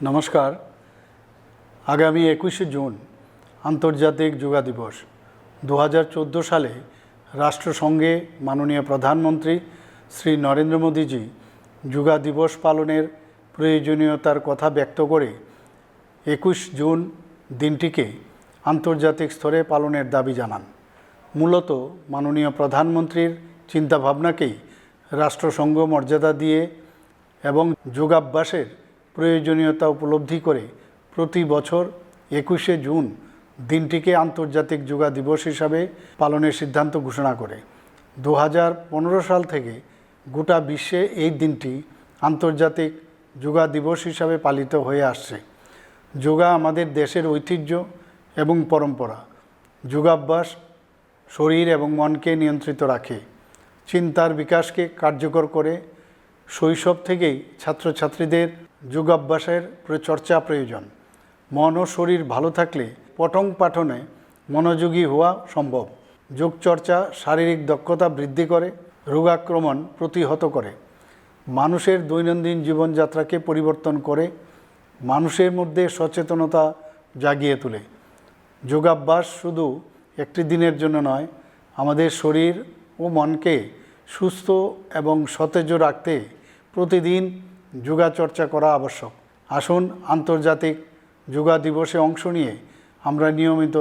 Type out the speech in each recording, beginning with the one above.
নমস্কার। আগামী 21শে জুন আন্তর্জাতিক যোগা দিবস। 2014 সালে রাষ্ট্রসংঘে মাননীয় প্রধানমন্ত্রী শ্রী নরেন্দ্র মোদীজি যোগা দিবস পালনের প্রয়োজনীয়তার কথা ব্যক্ত করে 21 জুন দিনটিকে আন্তর্জাতিক স্তরে পালনের দাবি জানান। মূলত মাননীয় প্রধানমন্ত্রীর চিন্তাভাবনাকেই রাষ্ট্রসংঘ মর্যাদা দিয়ে এবং যোগাভ্যাসের প্রয়োজনীয়তা উপলব্ধি করে প্রতি বছর 21শে জুন দিনটিকে আন্তর্জাতিক যোগা দিবস হিসাবে পালনের সিদ্ধান্ত ঘোষণা করে। 2015 সাল থেকে গোটা বিশ্বে এই দিনটি আন্তর্জাতিক যোগা দিবস হিসাবে পালিত হয়ে আসছে। যোগা আমাদের দেশের ঐতিহ্য এবং পরম্পরা। যোগাভ্যাস শরীর এবং মনকে নিয়ন্ত্রিত রাখে, চিন্তার বিকাশকে কার্যকর করে। শৈশব থেকেই ছাত্রছাত্রীদের যোগাভ্যাসের চর্চা প্রয়োজন। মন ও শরীর ভালো থাকলে পঠন পাঠনে মনোযোগী হওয়া সম্ভব। যোগচর্চা শারীরিক দক্ষতা বৃদ্ধি করে, রোগাক্রমণ প্রতিহত করে, মানুষের দৈনন্দিন জীবনযাত্রাকে পরিবর্তন করে, মানুষের মধ্যে সচেতনতা জাগিয়ে তোলে। যোগাভ্যাস শুধু একটি দিনের জন্য নয়, আমাদের শরীর ও মনকে সুস্থ এবং সতেজ রাখতে প্রতিদিন যোগাচর্চা করা আবশ্যক। আসুন আন্তর্জাতিক যোগা দিবসে অংশ নিয়ে আমরা নিয়মিত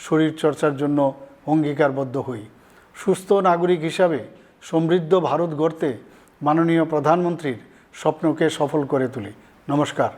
শরীরচর্চার জন্য অঙ্গীকারবদ্ধ হই। সুস্থ নাগরিক হিসাবে সমৃদ্ধ ভারত গড়তে মাননীয় প্রধানমন্ত্রীর স্বপ্নকে সফল করে তুলি। নমস্কার।